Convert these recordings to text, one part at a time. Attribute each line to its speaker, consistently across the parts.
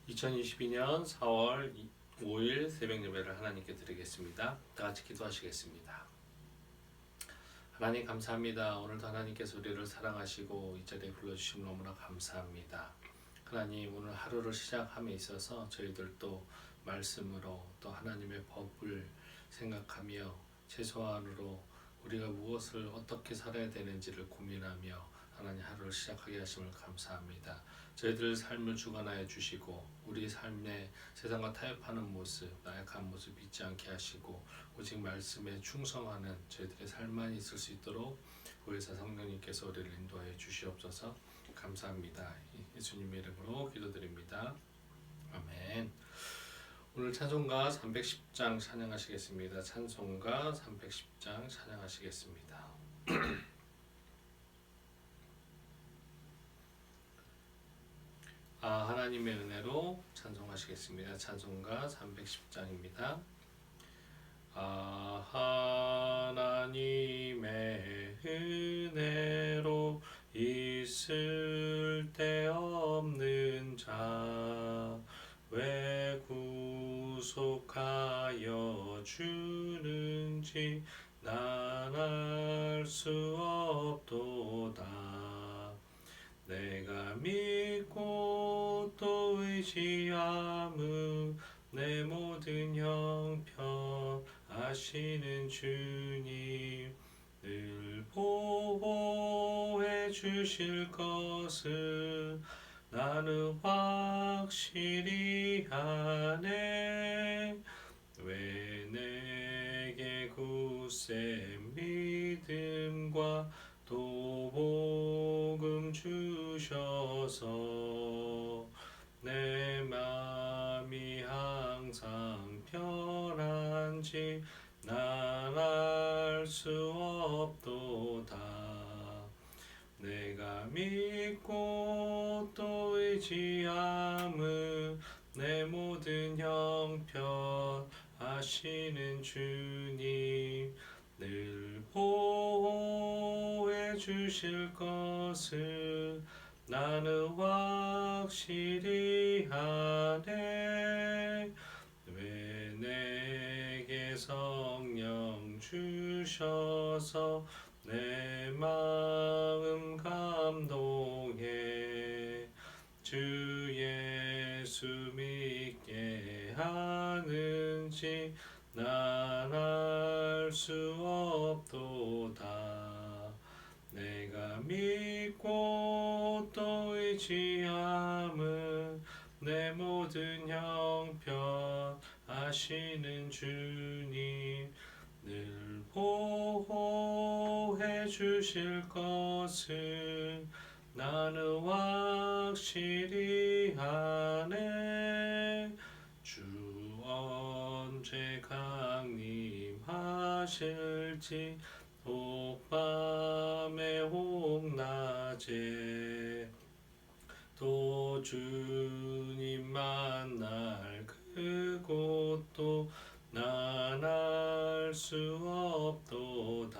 Speaker 1: 2022년 4월 5일 새벽 예배를 하나님께 드리겠습니다. 다 같이 기도하시겠습니다. 하나님 감사합니다. 오늘도 하나님께서 우리를 사랑하시고 이 자리에 불러주시면 너무나 감사합니다. 하나님 오늘 하루를 시작함에 있어서 저희들도 말씀으로 또 하나님의 법을 생각하며 최소한으로 우리가 무엇을 어떻게 살아야 되는지를 고민하며 하나님 하루를 시작하게 하심을 감사합니다. 저희들 삶을 주관하여 주시고 우리 삶에 세상과 타협하는 모습, 나약한 모습 잊지 않게 하시고 오직 말씀에 충성하는 저희들의 삶만 있을 수 있도록 보혜사 성령님께서 우리를 인도하여 주시옵소서. 감사합니다. 예수님의 이름으로 기도드립니다. 아멘. 오늘 찬송가 310장 찬양하시겠습니다. 찬송가 310장 찬양하시겠습니다. 하나님의 은혜로 찬송하시겠습니다. 찬송가 310장입니다. 하나님의 은혜로 있을 데 없는 자 왜 구속하여 주는지 난 알 수 없도다. 내가 믿고 또 의지함은 내 모든 형편 아시는 주님 늘 보호해 주실 것을 나는 확실히 아네. 왜 내게 굳센 믿음과 또 복음 주셔서 내 마음이 항상 편한지 난 알 수 없도다. 내가 믿고 또 의지함은 내 모든 형편 아시는 주님 늘 보호해 주실 것을 나는 확실히 아네. 왜 내게 성령 주셔서 내 마음 감동해 주 예수 믿게 하는지 난 알 수 없도다. 내가 믿고 또 의지함은 내 모든 형편 아시는 주님 늘 보호해 주실 것을 나는 확실히 아네. 주 언제 강림하실지 혹밤에 혹낮에 또 주님 만날 그곳도 난 알 수 없도다.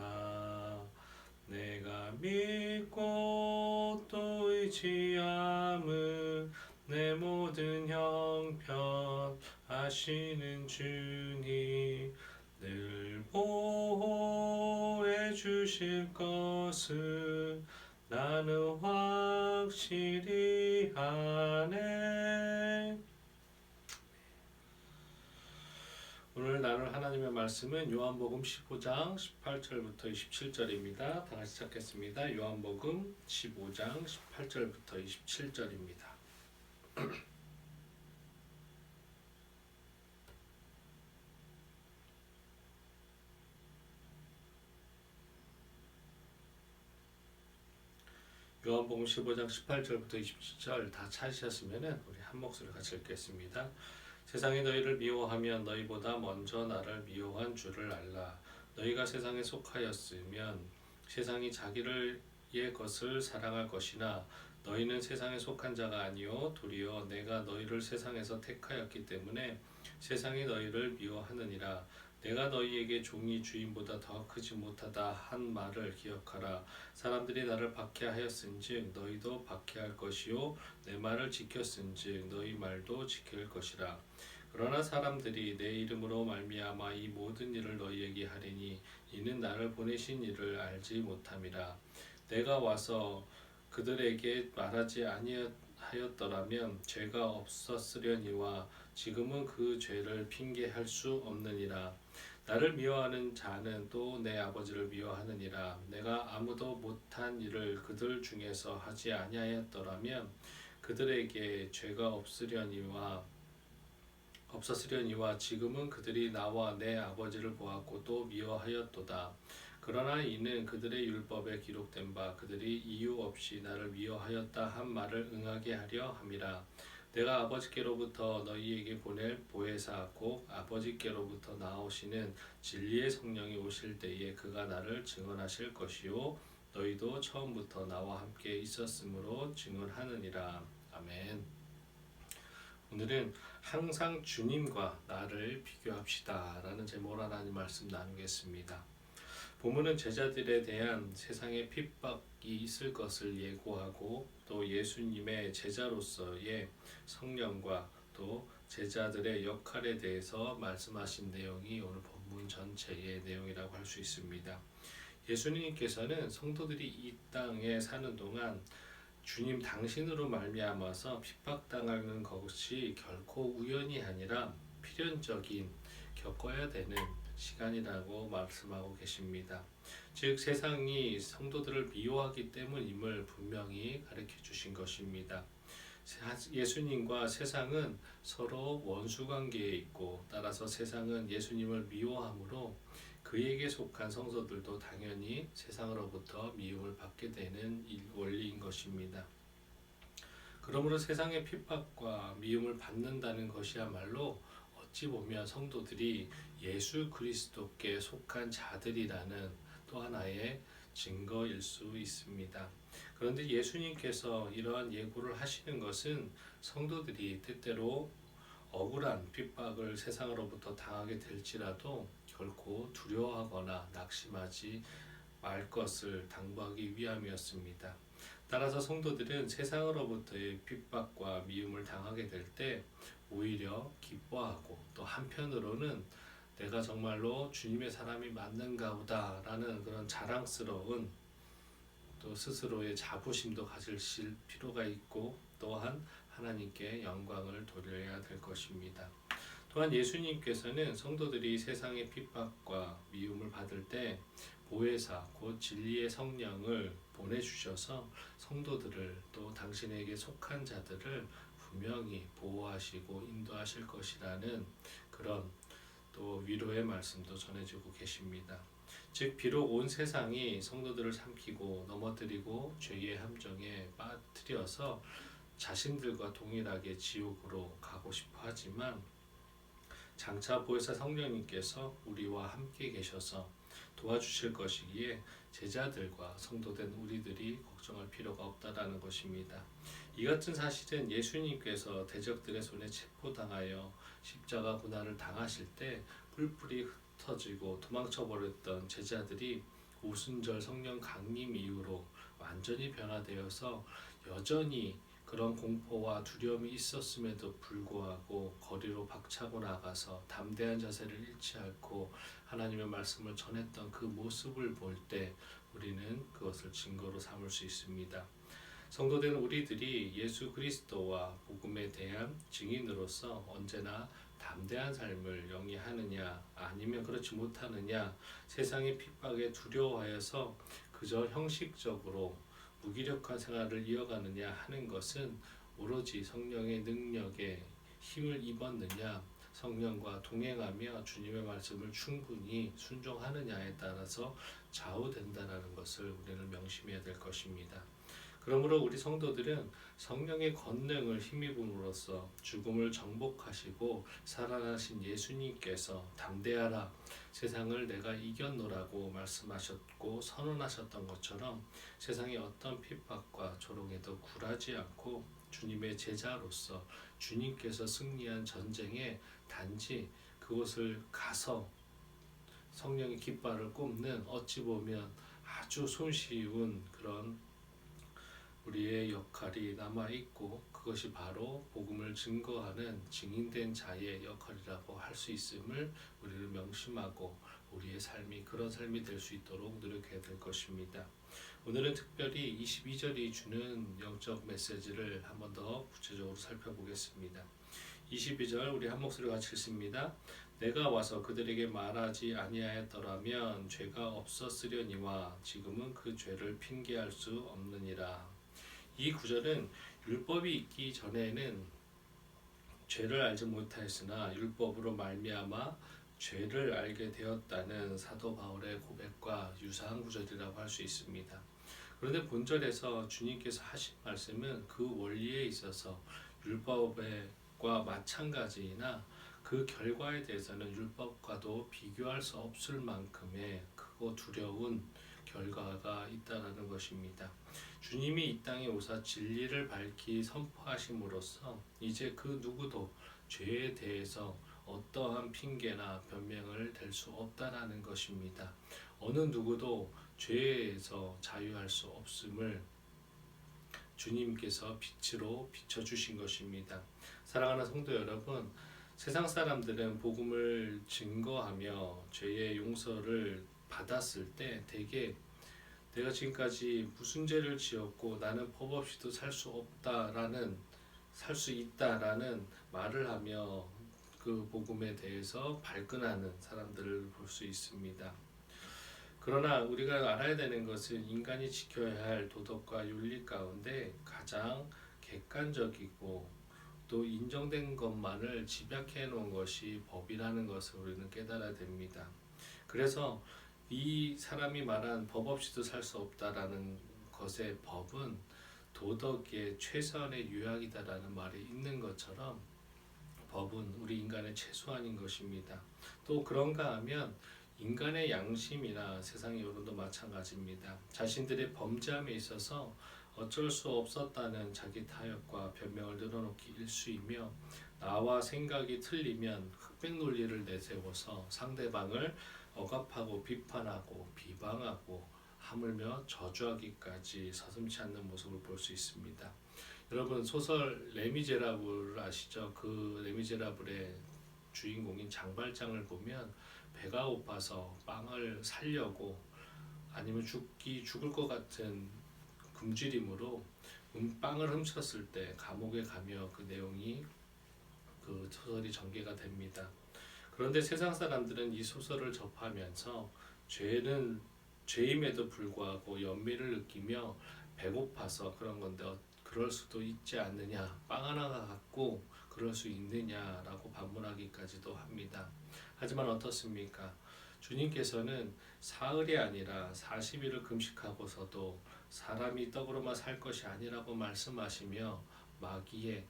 Speaker 1: 내가 믿고 또 의지함은 내 모든 형편 아시는 주님 늘 보호해 주실 것을 나는 확실히 아네. 오늘 나눌 하나님의 말씀은 요한복음 15장 18절부터 27절입니다. 다 같이 찾겠습니다. 요한복음 15장 18절부터 27절입니다. 요한복음 15장 18절부터 27절 다 찾으셨으면 우리 한 목소리 같이 읽겠습니다. 세상이 너희를 미워하면 너희보다 먼저 나를 미워한 줄을 알라. 너희가 세상에 속하였으면 세상이 자기의 것을 사랑할 것이나 너희는 세상에 속한 자가 아니요 도리어 내가 너희를 세상에서 택하였기 때문에 세상이 너희를 미워하느니라. 내가 너희에게 종이 주인보다 더 크지 못하다 한 말을 기억하라. 사람들이 나를 박해하였은즉 너희도 박해할 것이요 내 말을 지켰은즉 너희 말도 지킬 것이라. 그러나 사람들이 내 이름으로 말미암아 이 모든 일을 너희에게 하리니 이는 나를 보내신 이를 알지 못함이라. 내가 와서 그들에게 말하지 아니하였더라면 죄가 없었으려니와 지금은 그 죄를 핑계할 수 없느니라. 나를 미워하는 자는 또 내 아버지를 미워하느니라. 내가 아무도 못한 일을 그들 중에서 하지 아니하였더라면 그들에게 죄가 없었으려니와 지금은 그들이 나와 내 아버지를 보았고 또 미워하였도다. 그러나 이는 그들의 율법에 기록된 바 그들이 이유 없이 나를 미워하였다 한 말을 응하게 하려 함이라. 내가 아버지께로부터 너희에게 보낼 보혜사 곧 아버지께로부터 나오시는 진리의 성령이 오실 때에 그가 나를 증언하실 것이요 너희도 처음부터 나와 함께 있었으므로 증언하느니라. 아멘. 오늘은 항상 주님과 나를 비교합시다 라는 제목으로 하나님 말씀 나누겠습니다. 본문은 제자들에 대한 세상의 핍박이 있을 것을 예고하고 또 예수님의 제자로서의 성령과 또 제자들의 역할에 대해서 말씀하신 내용이 오늘 본문 전체의 내용이라고 할 수 있습니다. 예수님께서는 성도들이 이 땅에 사는 동안 주님 당신으로 말미암아서 핍박당하는 것이 결코 우연이 아니라 필연적인 겪어야 되는 시간이라고 말씀하고 계십니다. 즉 세상이 성도들을 미워하기 때문임을 분명히 가르쳐 주신 것입니다. 예수님과 세상은 서로 원수 관계에 있고 따라서 세상은 예수님을 미워하므로 그에게 속한 성도들도 당연히 세상으로부터 미움을 받게 되는 원리인 것입니다. 그러므로 세상의 핍박과 미움을 받는다는 것이야말로 어찌 보면 성도들이 예수 그리스도께 속한 자들이라는 또 하나의 증거일 수 있습니다. 그런데 예수님께서 이러한 예고를 하시는 것은 성도들이 때때로 억울한 핍박을 세상으로부터 당하게 될지라도 결코 두려워하거나 낙심하지 말 것을 당부하기 위함이었습니다. 따라서 성도들은 세상으로부터의 핍박과 미움을 당하게 될 때 오히려 기뻐하고 또 한편으로는 내가 정말로 주님의 사람이 맞는가 보다라는 그런 자랑스러운 또 스스로의 자부심도 가질 필요가 있고 또한 하나님께 영광을 돌려야 될 것입니다. 또한 예수님께서는 성도들이 세상의 핍박과 미움을 받을 때 보혜사 곧 진리의 성령을 보내주셔서 성도들을 또 당신에게 속한 자들을 분명히 보호하시고 인도하실 것이라는 그런 또 위로의 말씀도 전해주고 계십니다. 즉 비록 온 세상이 성도들을 삼키고 넘어뜨리고 죄의 함정에 빠뜨려서 자신들과 동일하게 지옥으로 가고 싶어 하지만 장차 보혜사 성령님께서 우리와 함께 계셔서 도와주실 것이기에 제자들과 성도된 우리들이 걱정할 필요가 없다라는 것입니다. 이 같은 사실은 예수님께서 대적들의 손에 체포당하여 십자가 고난을 당하실 때 뿔뿔이 흩어지고 도망쳐 버렸던 제자들이 오순절 성령 강림 이후로 완전히 변화되어서 여전히 그런 공포와 두려움이 있었음에도 불구하고 거리로 박차고 나가서 담대한 자세를 잃지 않고 하나님의 말씀을 전했던 그 모습을 볼 때 우리는 그것을 증거로 삼을 수 있습니다. 성도된 우리들이 예수 그리스도와 복음에 대한 증인으로서 언제나 담대한 삶을 영위하느냐 아니면 그렇지 못하느냐 세상의 핍박에 두려워하여서 그저 형식적으로 무기력한 생활을 이어가느냐 하는 것은 오로지 성령의 능력에 힘을 입었느냐 성령과 동행하며 주님의 말씀을 충분히 순종하느냐에 따라서 좌우된다는 것을 우리는 명심해야 될 것입니다. 그러므로 우리 성도들은 성령의 권능을 힘입음으로써 죽음을 정복하시고 살아나신 예수님께서 담대하라 세상을 내가 이겼노라고 말씀하셨고 선언하셨던 것처럼 세상의 어떤 핍박과 조롱에도 굴하지 않고 주님의 제자로서 주님께서 승리한 전쟁에 단지 그곳을 가서 성령의 깃발을 꼽는 어찌 보면 아주 손쉬운 그런 우리의 역할이 남아있고, 그것이 바로 복음을 증거하는 증인된 자의 역할이라고 할 수 있음을 우리를 명심하고 우리의 삶이 그런 삶이 될 수 있도록 노력해야 될 것입니다. 오늘은 특별히 22절이 주는 영적 메시지를 한 번 더 구체적으로 살펴보겠습니다. 22절 우리 한 목소리 같이 읽습니다. 내가 와서 그들에게 말하지 아니하였더라면 죄가 없었으려니와 지금은 그 죄를 핑계할 수 없느니라. 이 구절은 율법이 있기 전에는 죄를 알지 못하였으나 율법으로 말미암아 죄를 알게 되었다는 사도 바울의 고백과 유사한 구절이라고 할 수 있습니다. 그런데 본절에서 주님께서 하신 말씀은 그 원리에 있어서 율법과 마찬가지이나 그 결과에 대해서는 율법과도 비교할 수 없을 만큼의 크고 두려운 결과가 있다라는 것입니다. 주님이 이 땅에 오사 진리를 밝히 선포하심으로써 이제 그 누구도 죄에 대해서 어떠한 핑계나 변명을 댈 수 없다라는 것입니다. 어느 누구도 죄에서 자유할 수 없음을 주님께서 빛으로 비춰주신 것입니다. 사랑하는 성도 여러분, 세상 사람들은 복음을 증거하며 죄의 용서를 받았을 때 대개 내가 지금까지 무슨 죄를 지었고 나는 법 없이도 살 수 있다라는 말을 하며 그 복음에 대해서 발끈하는 사람들을 볼 수 있습니다. 그러나 우리가 알아야 되는 것은 인간이 지켜야 할 도덕과 윤리 가운데 가장 객관적이고 또 인정된 것만을 집약해 놓은 것이 법이라는 것을 우리는 깨달아야 됩니다. 그래서 이 사람이 말한 법 없이도 살 수 없다라는 것의 법은 도덕의 최선의 요약이다라는 말이 있는 것처럼 법은 우리 인간의 최소한인 것입니다. 또 그런가 하면 인간의 양심이나 세상의 여론도 마찬가지입니다. 자신들의 범죄함에 있어서 어쩔 수 없었다는 자기 타협과 변명을 늘어놓기 일쑤이며 나와 생각이 틀리면 흑백 논리를 내세워서 상대방을 억압하고 비판하고 비방하고 하물며 저주하기까지 서슴지 않는 모습을 볼 수 있습니다. 여러분 소설 레미제라블을 아시죠? 그 레미제라블의 주인공인 장발장을 보면 배가 고파서 빵을 사려고 아니면 죽을 것 같은 굶주림으로 빵을 훔쳤을 때 감옥에 가며 그 내용이 그 소설이 전개가 됩니다. 그런데 세상 사람들은 이 소설을 접하면서 죄임에도 불구하고 연민을 느끼며 배고파서 그런 건데 그럴 수도 있지 않느냐, 빵 하나가 갖고 그럴 수 있느냐라고 반문하기까지도 합니다. 하지만 어떻습니까? 주님께서는 사흘이 아니라 40일을 금식하고서도 사람이 떡으로만 살 것이 아니라고 말씀하시며 마귀의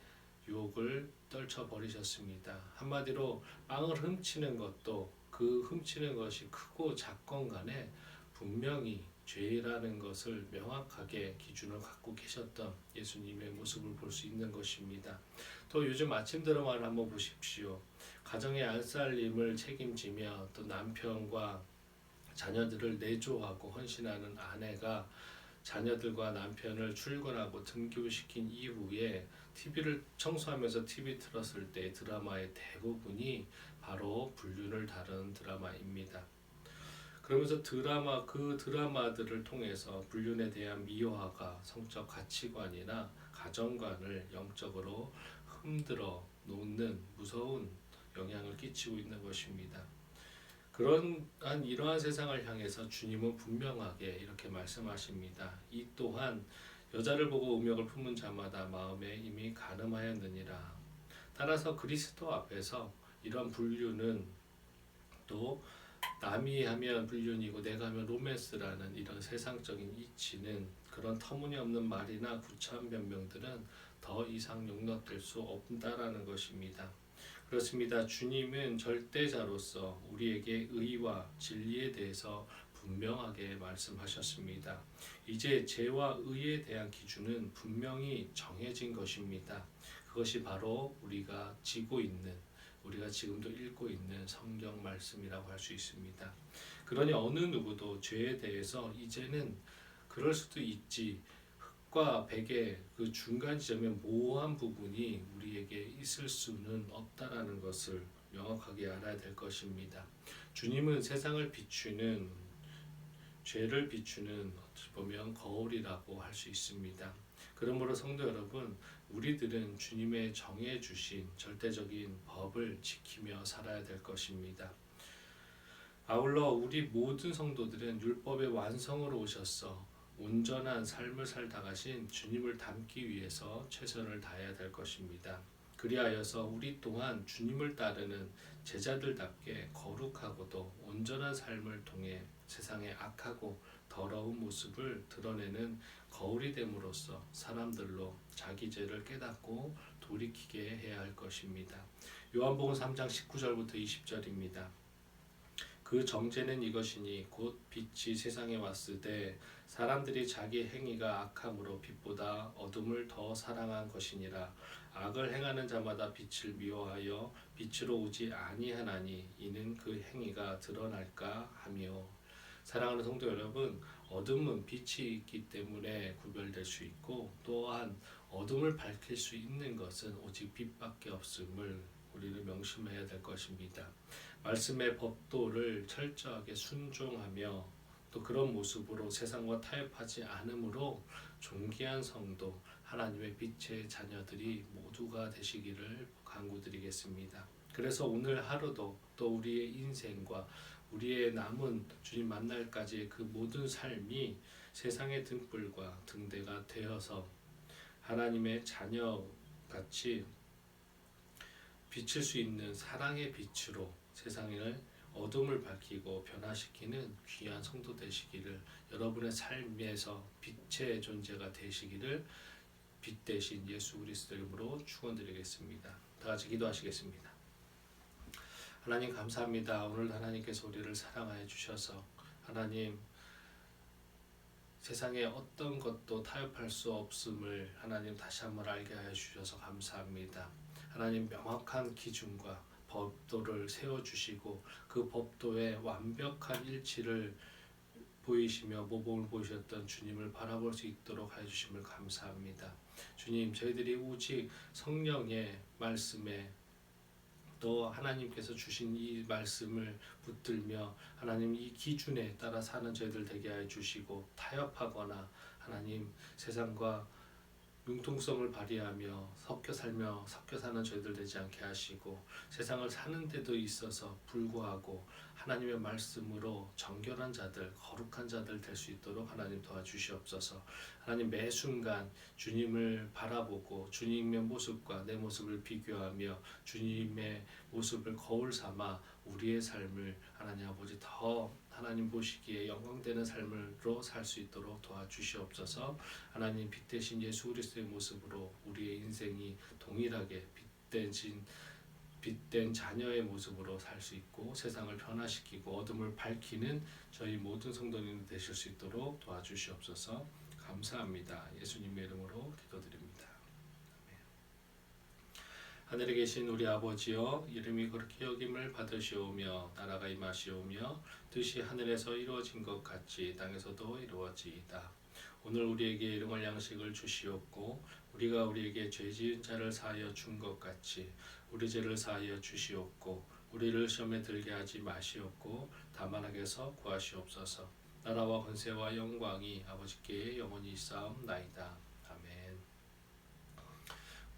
Speaker 1: 유혹을 떨쳐버리셨습니다. 한마디로 빵을 훔치는 것도 그 훔치는 것이 크고 작건 간에 분명히 죄라는 것을 명확하게 기준을 갖고 계셨던 예수님의 모습을 볼 수 있는 것입니다. 또 요즘 아침 드라마를 한번 보십시오. 가정의 알살림을 책임지며 또 남편과 자녀들을 내조하고 헌신하는 아내가 자녀들과 남편을 출근하고 등교시킨 이후에 TV를 청소하면서 TV 틀었을 때 드라마의 대부분이 바로 불륜을 다룬 드라마입니다. 그러면서 그 드라마들을 통해서 불륜에 대한 미화가 성적 가치관이나 가정관을 영적으로 흔들어 놓는 무서운 영향을 끼치고 있는 것입니다. 이러한 세상을 향해서 주님은 분명하게 이렇게 말씀하십니다. 이 또한 여자를 보고 음욕을 품은 자마다 마음에 이미 간음하였느니라. 따라서 그리스도 앞에서 이런 불륜은 또 남이 하면 불륜이고 내가 하면 로맨스라는 이런 세상적인 이치는 그런 터무니없는 말이나 구차한 변명들은 더 이상 용납될 수 없다라는 것입니다. 그렇습니다. 주님은 절대자로서 우리에게 의와 진리에 대해서 분명하게 말씀하셨습니다. 이제 죄와 의에 대한 기준은 분명히 정해진 것입니다. 그것이 바로 우리가 지고 있는 우리가 지금도 읽고 있는 성경 말씀이라고 할 수 있습니다. 그러니 어느 누구도 죄에 대해서 이제는 그럴 수도 있지, 과 백의 그 중간 지점의 모호한 부분이 우리에게 있을 수는 없다라는 것을 명확하게 알아야 될 것입니다. 주님은 세상을 비추는, 죄를 비추는 어찌 보면 거울이라고 할 수 있습니다. 그러므로 성도 여러분, 우리들은 주님의 정해 주신 절대적인 법을 지키며 살아야 될 것입니다. 아울러 우리 모든 성도들은 율법의 완성으로 오셔서 온전한 삶을 살다 가신 주님을 닮기 위해서 최선을 다해야 될 것입니다. 그리하여서 우리 또한 주님을 따르는 제자들답게 거룩하고도 온전한 삶을 통해 세상의 악하고 더러운 모습을 드러내는 거울이 됨으로써 사람들로 자기 죄를 깨닫고 돌이키게 해야 할 것입니다. 요한복음 3장 19절부터 20절입니다. 그 정죄는 이것이니 곧 빛이 세상에 왔을 때 사람들이 자기 행위가 악함으로 빛보다 어둠을 더 사랑한 것이니라. 악을 행하는 자마다 빛을 미워하여 빛으로 오지 아니하나니 이는 그 행위가 드러날까 하며. 사랑하는 성도 여러분, 어둠은 빛이 있기 때문에 구별될 수 있고 또한 어둠을 밝힐 수 있는 것은 오직 빛밖에 없음을 우리는 명심해야 될 것입니다. 말씀의 법도를 철저하게 순종하며 또 그런 모습으로 세상과 타협하지 않으므로 존귀한 성도, 하나님의 빛의 자녀들이 모두가 되시기를 간구드리겠습니다. 그래서 오늘 하루도 또 우리의 인생과 우리의 남은 주님 만날까지의 그 모든 삶이 세상의 등불과 등대가 되어서 하나님의 자녀같이 비칠 수 있는 사랑의 빛으로 세상을 어둠을 밝히고 변화시키는 귀한 성도 되시기를, 여러분의 삶에서 빛의 존재가 되시기를 빛 대신 예수 그리스도 이름으로 축원드리겠습니다. 다 같이 기도하시겠습니다. 하나님 감사합니다. 오늘 하나님께서 우리를 사랑하여 주셔서 하나님 세상에 어떤 것도 타협할 수 없음을 하나님 다시 한번 알게 하여 주셔서 감사합니다. 하나님 명확한 기준과 법도를 세워주시고 그 법도의 완벽한 일치를 보이시며 모범을 보이셨던 주님을 바라볼 수 있도록 해주심을 감사합니다. 주님, 저희들이 오직 성령의 말씀에 또 하나님께서 주신 이 말씀을 붙들며 하나님 이 기준에 따라 사는 저희들 되게 해 주시고, 타협하거나 하나님 세상과 융통성을 발휘하며 섞여 살며 섞여 사는 저희들 되지 않게 하시고, 세상을 사는 데도 있어서 불구하고 하나님의 말씀으로 정결한 자들, 거룩한 자들 될 수 있도록 하나님 도와주시옵소서. 하나님 매 순간 주님을 바라보고 주님의 모습과 내 모습을 비교하며 주님의 모습을 거울 삼아 우리의 삶을 하나님 아버지 더 하나님 보시기에 영광되는 삶으로 살 수 있도록 도와주시옵소서. 하나님 빛 대신 예수 그리스도의 모습으로 우리의 인생이 동일하게 빛된 자녀의 모습으로 살 수 있고 세상을 변화시키고 어둠을 밝히는 저희 모든 성도님 되실 수 있도록 도와주시옵소서. 감사합니다. 예수님의 이름으로 기도드립니다. 아멘. 하늘에 계신 우리 아버지여, 이름이 그렇게 여김을 받으시오며 나라가 임하시오며 뜻이 하늘에서 이루어진 것 같이 땅에서도 이루어지이다. 오늘 우리에게 일용할 양식을 주시옵고 우리가 우리에게 죄 지은 자를 사하여 준 것 같이 우리 죄를 사하여 주시옵고 우리를 시험에 들게 하지 마시옵고 다만 악에서 구하시옵소서. 나라와 권세와 영광이 아버지께 영원히 있사옵나이다. 아멘.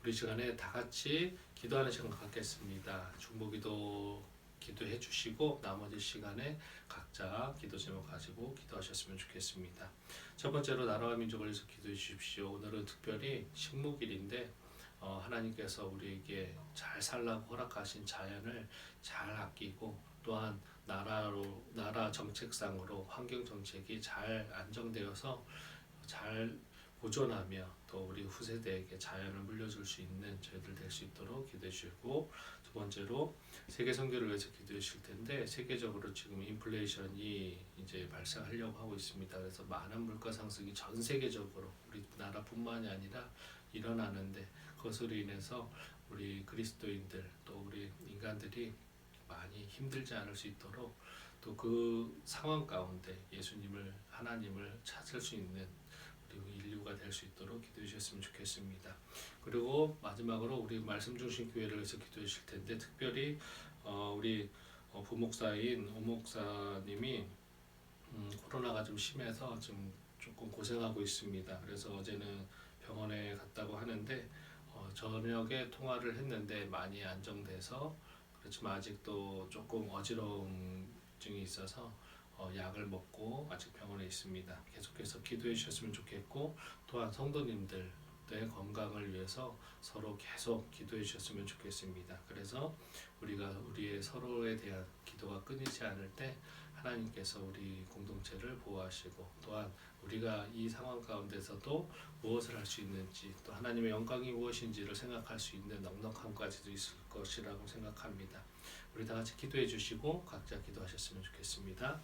Speaker 1: 우리 시간에 다 같이 기도하는 시간 갖겠습니다. 중보기도 기도해 주시고 나머지 시간에 각자 기도 제목 가지고 기도하셨으면 좋겠습니다. 첫 번째로 나라와 민족을 위해서 기도해 주십시오. 오늘은 특별히 식목일인데 하나님께서 우리에게 잘 살라고 허락하신 자연을 잘 아끼고 또한 나라 정책상으로 환경 정책이 잘 안정되어서 잘 보존하며 또 우리 후세대에게 자연을 물려줄 수 있는 저희들 될 수 있도록 기도해 주시고, 두 번째로 세계 선교를 위해서 기도해 주실 텐데 세계적으로 지금 인플레이션이 이제 발생하려고 하고 있습니다. 그래서 많은 물가 상승이 전 세계적으로 우리나라뿐만이 아니라 일어나는데 그것으로 인해서 우리 그리스도인들 또 우리 인간들이 많이 힘들지 않을 수 있도록 또 그 상황 가운데 예수님을 하나님을 찾을 수 있는 그리고 인류가 될 수 있도록 기도해 주셨으면 좋겠습니다. 그리고 마지막으로 우리 말씀 중심 교회를 위해서 기도해 주실 텐데 특별히 우리 부목사인 오 목사님이 코로나가 좀 심해서 좀 조금 고생하고 있습니다. 그래서 어제는 병원에 갔다고 하는데 저녁에 통화를 했는데 많이 안정돼서 그렇지만 아직도 조금 어지러움증이 있어서 약을 먹고 아직 병원에 있습니다. 계속해서 기도해 주셨으면 좋겠고 또한 성도님들의 건강을 위해서 서로 계속 기도해 주셨으면 좋겠습니다. 그래서 우리가 우리의 서로에 대한 기도가 끊이지 않을 때 하나님께서 우리 공동체를 보호하시고 또한 우리가 이 상황 가운데서도 무엇을 할 수 있는지 또 하나님의 영광이 무엇인지를 생각할 수 있는 넉넉함까지도 있을 것이라고 생각합니다. 우리 다 같이 기도해 주시고 각자 기도하셨으면 좋겠습니다.